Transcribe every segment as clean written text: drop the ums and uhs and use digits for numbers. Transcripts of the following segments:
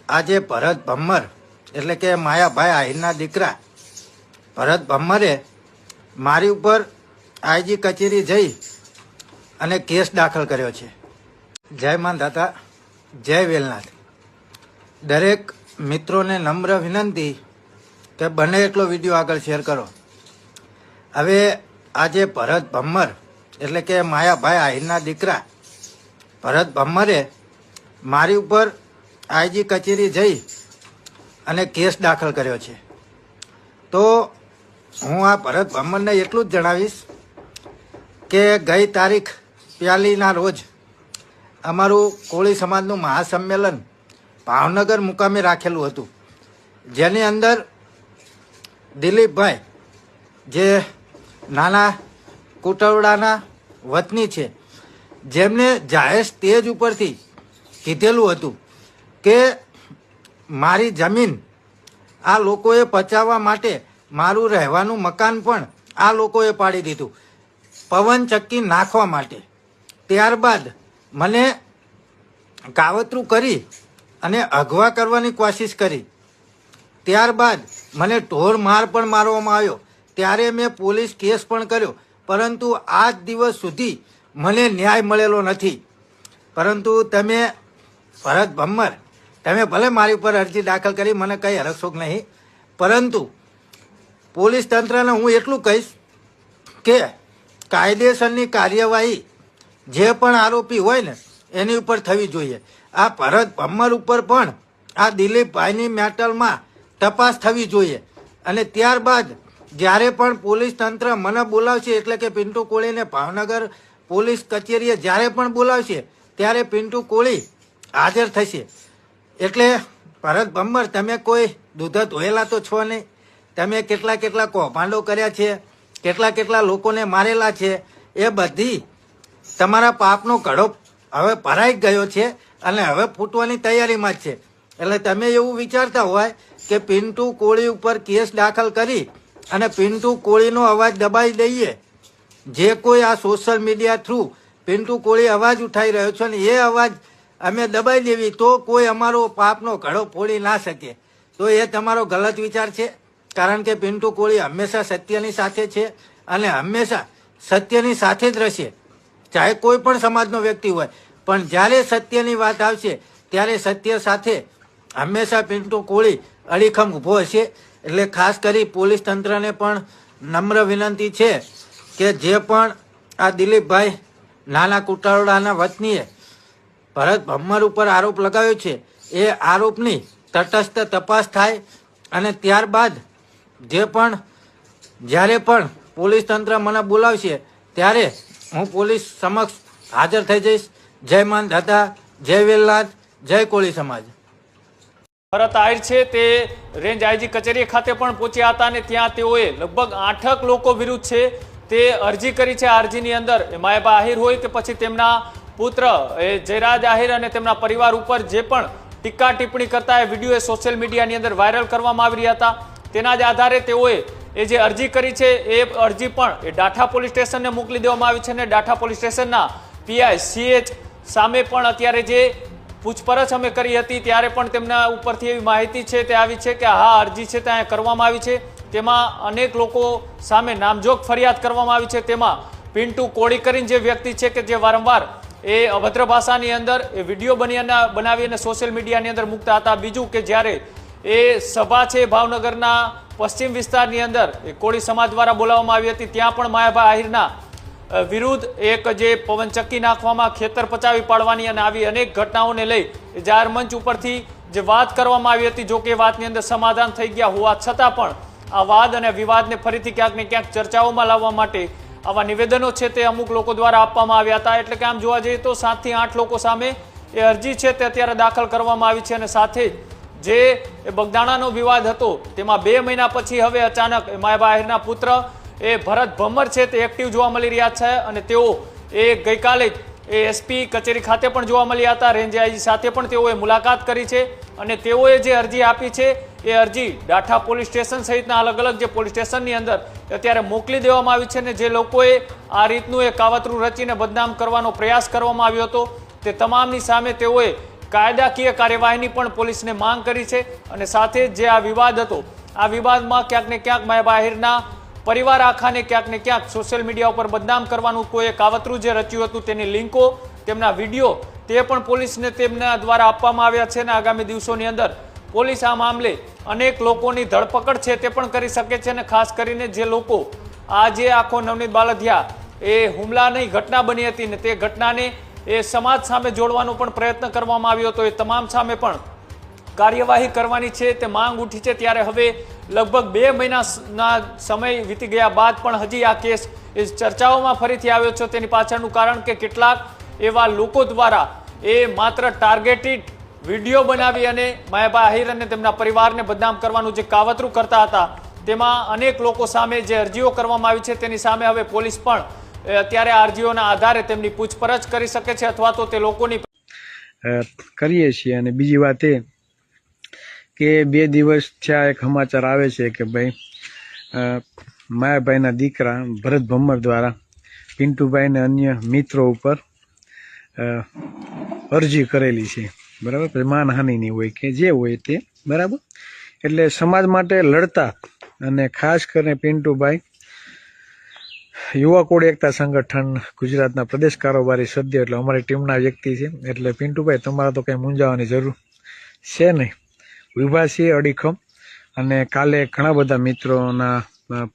આજે ભરત ભમ્મર એટલે કે માયાભાઈ આહિરના દીકરા ભરત ભમ્મરે મારી ઉપર આઈજી કચેરી જઈ અને કેસ દાખલ કર્યો છે। જય માંધાતા, જય વેલનાથ। દરેક મિત્રોને નમ્ર વિનંતી કે બને એટલો વિડીયો આગળ શેર કરો। હવે આજે ભરત ભમ્મર એટલે કે માયાભાઈ આહિરના દીકરા ભરત ભમ્મરે મારી ઉપર આઈજી કચેરી જઈ અને કેસ દાખલ કર્યો છે। તો હું આ ભરત ભમ્મરને એટલું જ જણાવીશ કે ગઈ તારીખ 2ના રોજ અમારું કોળી સમાજનું મહાસંમેલન ભાવનગર મુકામે રાખેલું હતું, જેની અંદર દિલીપભાઈ જે નાના કુટવડાના વતની છે, જેમને જાહેર સ્ટેજ ઉપરથી કીધેલું હતું કે મારી જમીન આ લોકોએ પચાવવા માટે મારું રહેવાનું મકાન પણ આ લોકોએ પાડી દીધું પવન ચક્કી નાખવા માટે। ત્યારબાદ મને કાવતરું કરી અને અગવા કરવાની કોશિશ કરી। ત્યારબાદ મને ઢોર માર પણ મારવામાં આવ્યો। ત્યારે મેં પોલીસ કેસ પણ કર્યો, પરંતુ આજ દિવસ સુધી મને ન્યાય મળેલો નથી। પરંતુ તમે ભરત ભમ્મર, તમે ભલે મારી ઉપર અરજી દાખલ કરી, મને કંઈ હરકશોક નહીં, પરંતુ પોલીસ તંત્રને હું એટલું કહીશ કે કાયદેસરની કાર્યવાહી જે પણ આરોપી હોય ને એની ઉપર થવી જોઈએ। આ ભરત ભમ્મર ઉપર પણ આ દિલીપભાઈની મેટલમાં તપાસ થવી જોઈએ। અને ત્યારબાદ જ્યારે પણ પોલીસ તંત્ર મને બોલાવશે, એટલે કે પિન્ટુ કોળીને ભાવનગર પોલીસ કચેરીએ જ્યારે પણ બોલાવશે ત્યારે પિન્ટુ કોળી હાજર થશે। એટલે ભરત ભમ્મર, તમે કોઈ દૂધ ધોયેલા તો છો નહીં। તમે કેટલા કેટલા કૌભાંડો કર્યા છે, કેટલા લોકોને મારેલા છે, એ બધી તમારા પાપનો ઘડો હવે ભરાઈ ગયો છે અને હવે ફૂટવાની તૈયારીમાં જ છે। એટલે તમે એવું વિચારતા હોય કે પિન્ટુ કોળી ઉપર કેસ દાખલ કરી અને પિન્ટુ કોળીનો અવાજ દબાઈ દઈએ। જે કોઈ આ સોશિયલ મીડિયા થ્રુ પિન્ટુ કોળી અવાજ ઉઠાઈ રહ્યો છે અને એ અવાજ અમે દબાઈ દેવી તો કોઈ અમારો પાપનો ઘડો ફોડી ના શકે, તો એ તમારો ગલત વિચાર છે। કારણ કે પિન્ટુ કોળી હંમેશા સત્યની સાથે છે અને હંમેશા સત્યની સાથે જ રહેશે, ચાહે કોઈ પણ સમાજનો વ્યક્તિ હોય। પણ જ્યારે સત્યની વાત આવશે ત્યારે સત્ય સાથે હંમેશા પિન્ટુ કોળી અડીખમ ઊભો હશે। એટલે ખાસ કરી પોલીસ તંત્રને પણ નમ્ર વિનંતી છે કે જે પણ આ દિલીપભાઈ નાના કુટારોડાના વતનીએ ભરત ભમ્મર ઉપર આરોપ લગાવ્યો છે, એ આરોપની તટસ્થ તપાસ થાય અને ત્યારબાદ જ્યારે પણ પોલીસ તંત્ર મને બોલાવશે ત્યારે હું પોલીસ સમક્ષ હાજર થઈ જઈશ। જય માંધાતા, જય વેલનાથ, જય કોળી સમાજ। ભરત આહિર છે તે રેન્જ આઈજી કચેરી ખાતે પણ પહોંચ્યા હતા અને ત્યાં તેઓએ લગભગ 8 લોકો વિરુદ્ધ છે તે અરજી કરી છે। આ અરજીની અંદર માયાભાઈ આહિર હોય કે પછી તેમના પુત્ર જયરાજ આહિર અને તેમના પરિવાર ઉપર જે પણ ટીકા ટિપ્પણી કરતા એ વિડીયો સોશિયલ મીડિયાની અંદર વાયરલ કરવામાં આવી રહ્યા હતા। તેના જ આધારે તેઓએ એ જે અરજી કરી છે એ અરજી પણ એ ડાઠા પોલીસ સ્ટેશનને મોકલી દેવામાં આવી છે અને ડાઠા પોલીસ સ્ટેશનના પીઆઈ CH સામે પણ અત્યારે જે પૂછપરછ અમે કરી હતી ત્યારે પણ તેમના ઉપરથી એવી માહિતી છે તે આવી છે કે હા અરજી છે ત્યાં કરવામાં આવી છે, તેમાં અનેક લોકો સામે નામજોગ ફરિયાદ કરવામાં આવી છે। તેમાં પિન્ટુ કોળી કરીને જે વ્યક્તિ છે કે જે વારંવાર એ અભદ્ર ભાષાની અંદર એ વિડીયો બનાવી અને સોશિયલ મીડિયાની અંદર મૂકતા હતા। બીજું કે જ્યારે એ સભા છે ભાવનગરના પશ્ચિમ વિસ્તારની અંદર એ કોળી સમાજ દ્વારા બોલાવવામાં આવી હતી, ત્યાં પણ માયાભાઈ આહિરના વિરુદ્ધ એક જે પવન ચક્કી નાખવામાં, ખેતર પચાવી પાડવાની અને આવી અનેક ઘટનાઓને લઈ જાહેર મંચ ઉપરથી જે વાત કરવામાં આવી હતી, જો કે વાતની અંદર સમાધાન થઈ ગયા હોવા છતાં પણ આ વાદ અને વિવાદને ફરીથી ક્યાંક ને ક્યાંક ચર્ચાઓમાં લાવવા માટે આવા નિવેદનો છે તે અમુક લોકો દ્વારા આપવામાં આવ્યા હતા। એટલે કે આમ જોવા જઈએ તો 7 થી 8 લોકો સામે એ અરજી છે તે અત્યારે દાખલ કરવામાં આવી છે અને સાથે જે બગદાણાનો વિવાદ હતો તેમાં 2 મહિના પછી હવે અચાનક માયાભાઈ આહિરના પુત્ર એ ભરત ભમ્મર છે તે એક્ટિવ જોવા મળી રહ્યા છે અને તેઓ એ ગઈકાલે એસપી કચેરી ખાતે પણ જોવા મળ્યા હતા। રેન્જ આઈજી સાથે પણ તેઓએ મુલાકાત કરી છે અને તેઓએ જે અરજી આપી છે એ અરજી ડાઠા પોલીસ સ્ટેશન સહિતના અલગ અલગ જે પોલીસ સ્ટેશનની અંદર અત્યારે મોકલી દેવામાં આવી છે અને જે લોકોએ આ રીતનું એ કાવતરું રચીને બદનામ કરવાનો પ્રયાસ કરવામાં આવ્યો હતો તે તમામની સામે તેઓએ કાયદાકીય કાર્યવાહીની પણ પોલીસને માંગ કરી છે. અને સાથે જે આ વિવાદ હતો, આ વિવાદમાં ક્યાંક ને ક્યાંક માયાભાઈ આહિરના પરિવાર આખાને ક્યાંક ને ક્યાંક સોશિયલ મીડિયા ઉપર બદનામ કરવાનું કોઈ કાવતરું જે રચ્યું હતું તેની લિંકો, તેમના વિડીયો તે પણ પોલીસને તેમના દ્વારા આપવામાં આવ્યા છે. અને આગામી દિવસોની અંદર પોલીસ આ મામલે અનેક લોકોની ધરપકડ છે તે પણ કરી શકે છે. અને ખાસ કરીને જે લોકો આ જે આખો નવનીત બાલધિયા એ હુમલાની ઘટના બની હતી ને તે ઘટનાને એ સમાજ સામે જોડવાનો પણ પ્રયત્ન કરવામાં આવ્યો હતો, એ તમામ સામે પણ કાર્યવાહી કરવાની છે તે માંગ ઉઠી છે. ત્યારે હવે લગભગ 2 મહિનાના સમય વીતી ગયા બાદ પણ હજી આ કેસ એ ચર્ચાઓમાં ફરીથી આવ્યો છે. તેની પાછળનું કારણ કે કેટલાક એવા લોકો દ્વારા એ માત્ર ટાર્ગેટેડ વિડીયો બનાવી અને માયાભાઈ આહિર અને તેમના પરિવારને બદનામ કરવાનું જે કાવતરું કરતા હતા, તેમાં અનેક લોકો સામે જે અરજીઓ કરવામાં આવી છે તેની સામે હવે પોલીસ પણ અત્યારે અરજીઓના આધારે તેમની પૂછપરછ કરી શકે છે અથવા તો તે લોકોની કરીએ છીએ. અને બીજી વાત એ કે 2 દિવસ થયા એક સમાચાર આવે છે કે ભાઈ માયાભાઈના દીકરા ભરત ભમ્મર દ્વારા પિન્ટુભાઈ અને અન્ય મિત્રો ઉપર અરજી કરેલી છે, બરાબર. માનહાનિની હોય કે જે હોય તે, બરાબર. એટલે સમાજ માટે લડતા અને ખાસ કરીને પિન્ટુભાઈ યુવા કોળી એકતા સંગઠન ગુજરાતના પ્રદેશ કારોબારી સભ્ય એટલે અમારી ટીમના વ્યક્તિ છે. એટલે પિન્ટુભાઈ તમારા તો કંઈ મૂંઝાવાની જરૂર છે નહીં, વિભા છે અડીખમ. અને કાલે ઘણા બધા મિત્રોના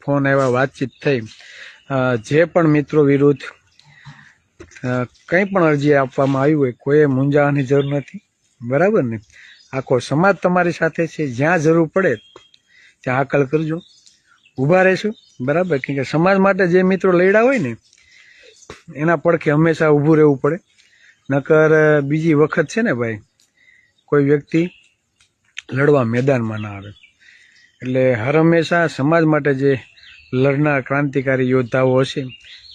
ફોન આવ્યા, વાતચીત થઈ. જે પણ મિત્રો વિરુદ્ધ કંઈ પણ અરજી આપવામાં આવી હોય કોઈએ મૂંઝાવાની જરૂર નથી, બરાબર ને. આખો સમાજ તમારી સાથે છે, જ્યાં જરૂર પડે ત્યાં હાકલ કરજો, ઊભા રહેશું, બરાબર. કેમ કે સમાજ માટે જે મિત્રો લડ્યા હોય ને એના પડખે હંમેશા ઊભું રહેવું પડે. નકર બીજી વખત છે ને ભાઈ, કોઈ વ્યક્તિ લડવા મેદાનમાં ના આવે. એટલે હર હંમેશા સમાજ માટે જે લડનાર ક્રાંતિકારી યોદ્ધાઓ હશે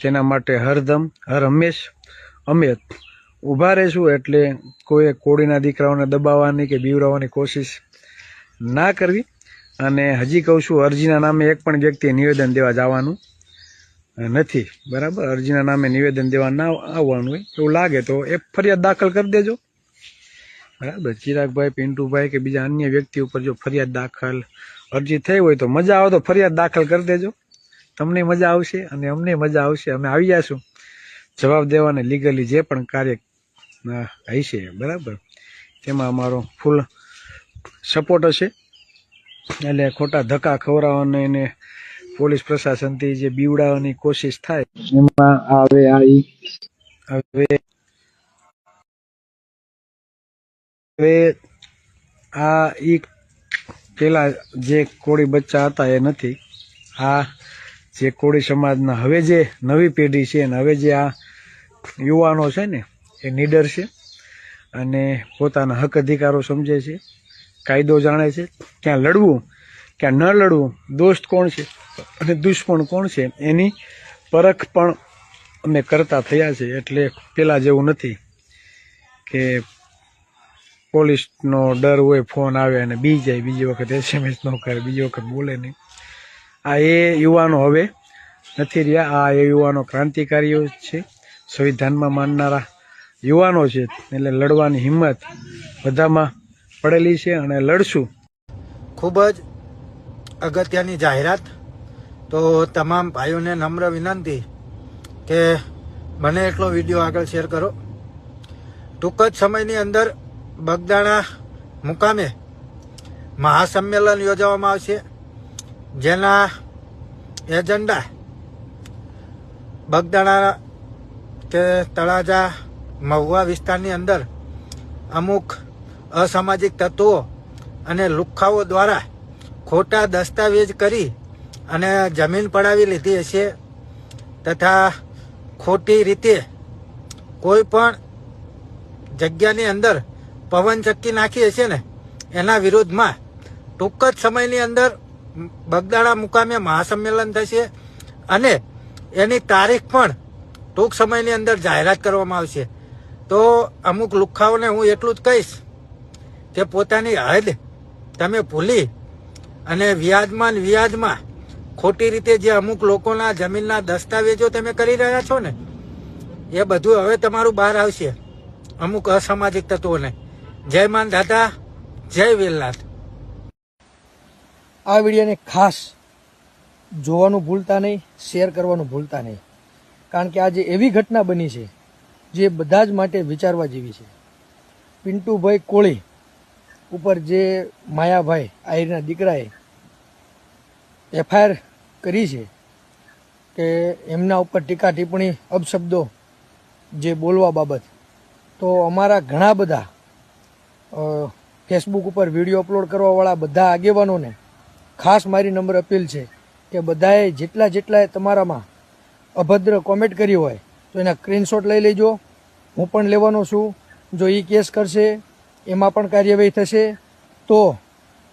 તેના માટે હરદમ હર હંમેશ અમે ઊભા રહીશું. એટલે કોઈ કોળીના દીકરાઓને દબાવવાની કે બીવરાવવાની કોશિશ ના કરવી. અને હજી કહું છું, અરજીના નામે એક પણ વ્યક્તિએ નિવેદન દેવા જવાનું નથી, બરાબર. અરજીના નામે નિવેદન દેવા ના આવવાનું હોય એવું લાગે તો એ ફરિયાદ દાખલ કરી દેજો, બરાબર. ચિરાગભાઈ, પિન્ટુભાઈ કે બીજા અન્ય વ્યક્તિ ઉપર જો ફરિયાદ દાખલ અરજી થઈ હોય તો મજા આવે તો ફરિયાદ દાખલ કરી દેજો, તમને મજા આવશે અને અમને મજા આવશે. અમે આવી જઈશું જવાબ દેવાને લીગલી જે પણ કાર્ય હશે, બરાબર. તેમાં અમારો ફૂલ સપોર્ટ હશે. એટલે ખોટા ધક્કા ખવડાવવાને એને પોલીસ પ્રશાસનથી જે બીવડાવવાની કોશિશ થાય એમાં હવે પેલા જે કોળી બચ્ચા હતા એ નથી. આ જે કોળી સમાજના હવે જે નવી પેઢી છે ને હવે જે આ યુવાનો છે ને એ નીડર છે અને પોતાના હક અધિકારો સમજે છે, કાયદો જાણે છે, ક્યાં લડવું ક્યાં ન લડવું, દોસ્ત કોણ છે અને દુશ્મન કોણ છે એની પરખ પણ અમે કરતા થયા છે. એટલે પેલા જેવું નથી કે પોલીસનો ડર હોય, ફોન આવે અને બી જાય, બીજી વખત SMS ન કરે, બીજી વખત બોલે નહીં. આ એ યુવાનો હવે નથી રહ્યા. આ એ યુવાનો ક્રાંતિકારીઓ છે, સંવિધાનમાં માનનારા યુવાનો છે. એટલે લડવાની હિંમત બધામાં પડેલી છે અને લડશું. ખૂબ જ અગત્યની જાહેરાત. તો તમામ ભાઈઓને નમ્ર વિનંતી કે બને એટલો વિડીયો આગળ શેર કરો. ટૂંક જ સમયની અંદર બગદાણા મુકામે મહાસંમેલન યોજવામાં આવશે, જેના એજન્ડા બગદાણા કે તળાજા મહુવા વિસ્તારની અંદર અમુક અસામાજિક તત્વો અને લુખ્ખાઓ દ્વારા ખોટા દસ્તાવેજ કરી અને જમીન પડાવી લીધી હશે તથા ખોટી રીતે કોઈ પણ જગ્યાની અંદર પવનચક્કી નાખી હશે ને એના વિરોધમાં ટૂંક જ સમયની અંદર બગદાણા મુકામે મહાસંમેલન થશે અને એની તારીખ પણ ટૂંક સમયની અંદર જાહેરાત કરવામાં આવશે. તો અમુક લુખ્ખાઓને હું એટલું જ કહીશ કે પોતાની હદ તમે ભૂલી અને વ્યાજમાં ખોટી રીતે જે અમુક લોકોના જમીનના દસ્તાવેજો તમે કરી રહ્યા છો ને એ બધું હવે તમારું બહાર આવશે અમુક અસામાજિક તત્વોને. જય માનધાતા, જય વીરનાથ. આ વિડીયોને ખાસ જોવાનું ભૂલતા નહીં, શેર કરવાનું ભૂલતા નહીં, કારણ કે આજે એવી ઘટના બની છે જે બધા જ માટે વિચારવા જેવી છે. પિન્ટુભાઈ કોળી ઉપર જે માયાભાઈ આહિરના દીકરાએ એફઆઈઆર કરી છે કે એમના ઉપર ટીકા ટિપ્પણી અપશબ્દો જે બોલવા બાબત, તો અમારા ઘણા બધા ફેસબુક ઉપર વિડીયો અપલોડ કરવાવાળા બધા આગેવાનોને ખાસ મારી નમ્ર અપીલ છે કે બધાએ જેટલાએ તમારામાં અભદ્ર કોમેન્ટ કરી હોય તો એના સ્ક્રીનશોટ લઈ લેજો. હું પણ લેવાનો છું. જો એ કેસ કરશે એમાં પણ કાર્યવાહી થશે. તો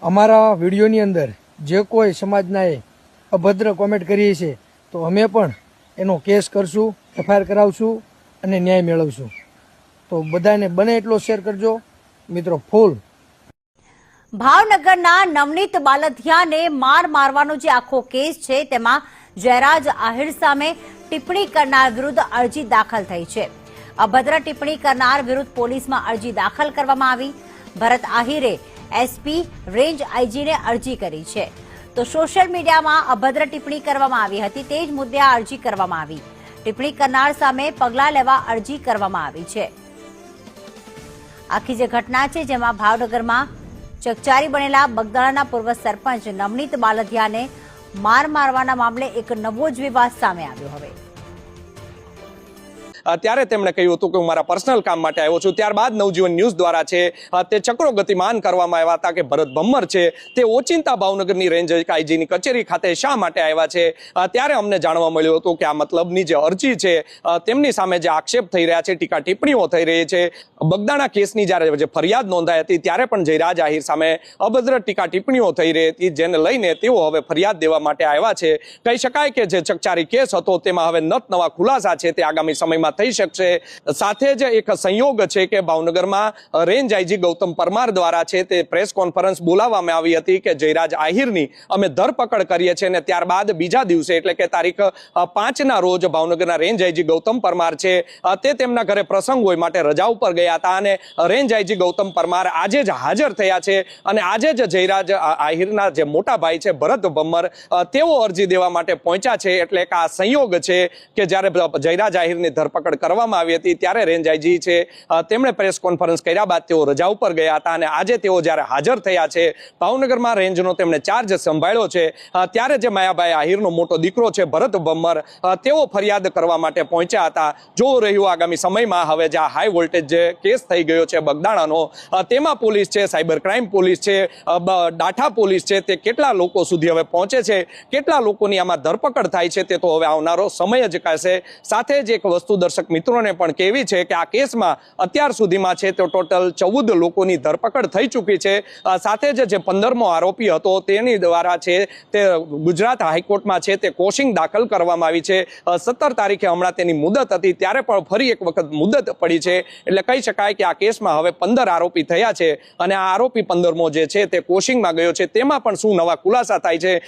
અમારા વિડીયોની અંદર જે કોઈ સમાજનાએ અભદ્ર કોમેન્ટ કરી છે તો અમે પણ એનો કેસ કરશું, એફઆઈઆર કરાવશું અને ન્યાય મેળવશું. તો બધાને બને એટલો શેર કરજો મિત્રો. ફૂલ ભાવનગરના નવનીત બાલધિયાને મારવાનો જે આખો કેસ છે તેમાં જયરાજ આહિર સામે ટિપ્પણી કરનાર વિરુદ્ધ અરજી દાખલ થઈ છે. અભદ્ર ટિપ્પણી કરનાર વિરુદ્ધ પોલીસમાં અરજી દાખલ કરવામાં આવી. ભરત આહિરે એસપી રેન્જ આઈજીને અરજી કરી છે. તો સોશિયલ મીડિયામાં અભદ્ર ટિપ્પણી કરવામાં આવી હતી, તે જ મુદ્દે આ અરજી કરવામાં આવી. ટિપ્પણી કરનાર સામે પગલાં લેવા અરજી કરવામાં આવી છે. આખી જે ઘટના છે જેમાં ભાવનગરમાં ચકચારી બનેલા બગદાણાના પૂર્વ સરપંચ નવનીત બાલધિયાને મારવાના મામલે એક નવો જ વિવાદ સામે આવ્યો. હવે ત્યારે તેમણે કહ્યું હતું કે હું મારા પર્સનલ કામ માટે આવ્યો છું. ત્યારબાદ નવજીવન ન્યૂઝ દ્વારા છે તે ચક્રો ગતિમાન કરવામાં આવ્યા હતા કે ભરત ભમ્મર છે તે ઓચિંતા ભાવનગરની રેન્જ આઈજીની કચેરી ખાતે શા માટે આવ્યા છે. ત્યારે અમને જાણવા મળ્યું હતું કે આ મતલબની જે અરજી છે તેમની સામે જે આક્ષેપ થઈ રહ્યા છે, ટીકા ટિપ્પણીઓ થઈ રહી છે. બગદાણા કેસની જ્યારે જે ફરિયાદ નોંધાઈ હતી ત્યારે પણ જયરાજ આહિર સામે અભદ્ર ટીકા ટિપ્પણીઓ થઈ રહી હતી, જેને લઈને તેઓ હવે ફરિયાદ દેવા માટે આવ્યા છે. કહી શકાય કે જે ચકચારી કેસ હતો તેમાં હવે નવા ખુલાસા છે તે આગામી સમયમાં થઈ શકશે. સાથે જ એક સંયોગ છે કે ભાવનગરમાં રેન્જ આઈજી ગૌતમ પરમાર દ્વારા છે તે પ્રેસ કોન્ફરન્સ બોલાવવામાં આવી હતી કે જયરાજ આહિરની અમે ધરપકડ કરીએ છીએ. અને ત્યારબાદ બીજા દિવસે એટલે કે તારીખ 5ના રોજ ભાવનગરના રેન્જ આઈજી ગૌતમ પરમાર છે તે તેમના ઘરે પ્રસંગ હોય માટે રજા ઉપર ગયા હતા અને રેન્જ આઈજી ગૌતમ પરમાર આજે જ હાજર થયા છે. અને આજે જ જયરાજ આહિરના જે મોટા ભાઈ છે ભરત ભમ્મર તેઓ અરજી દેવા માટે પહોંચ્યા છે. એટલે કે આ સંયોગ છે કે જ્યારે જયરાજ આહિરની ધરપકડ કરવામાં આવી હતી ત્યારે રેન્જ આઈજી છે તેમણે પ્રેસ કોન્ફરન્સ કર્યા બાદ તેઓ રજા ઉપર ગયા હતા અને આજે તેઓ જ્યારે હાજર થયા છે ભાવનગરમાં રેન્જનો તેમણે ચાર્જ સંભાળ્યો છે ત્યારે જે માયાભાઈ આહિરનો મોટો દીકરો છે ભરત ભમ્મર તેઓ ફરિયાદ કરવા માટે પહોંચ્યા હતા. જોવું રહ્યું આગામી સમયમાં હવે જે હાઈ વોલ્ટેજ જે કેસ થઈ ગયો છે બગદાણાનો તેમાં પોલીસ છે, સાયબર ક્રાઇમ પોલીસ છે, ડાઠા પોલીસ છે, તે કેટલા લોકો સુધી હવે પહોંચે છે, કેટલા લોકોની આમાં ધરપકડ થાય છે તે તો હવે આવનારો સમય જ કહેશે. સાથે જ એક વસ્તુ દર્શક મિત્રોને પણ કહેવી છે કે આ કેસમાં અત્યાર સુધીમાં છે તો ટોટલ 14 લોકોની ધરપકડ થઈ ચૂકી છે. સાથે જ જે 15મો આરોપી હતો તેની દ્વારા છે તે ગુજરાત હાઈકોર્ટમાં છે તે કોશિંગ દાખલ કરવામાં આવી છે. 17 તારીખે હમણાં તેની મુદત હતી ત્યારે પણ ફરી એક વખત મુદત પડી છે. એટલે કહી શકાય કે આ કેસમાં હવે 15 આરોપી થયા છે અને આ આરોપી 15મો જે છે તે કોશિંગમાં ગયો છે. તેમાં પણ શું નવા ખુલાસા થાય છે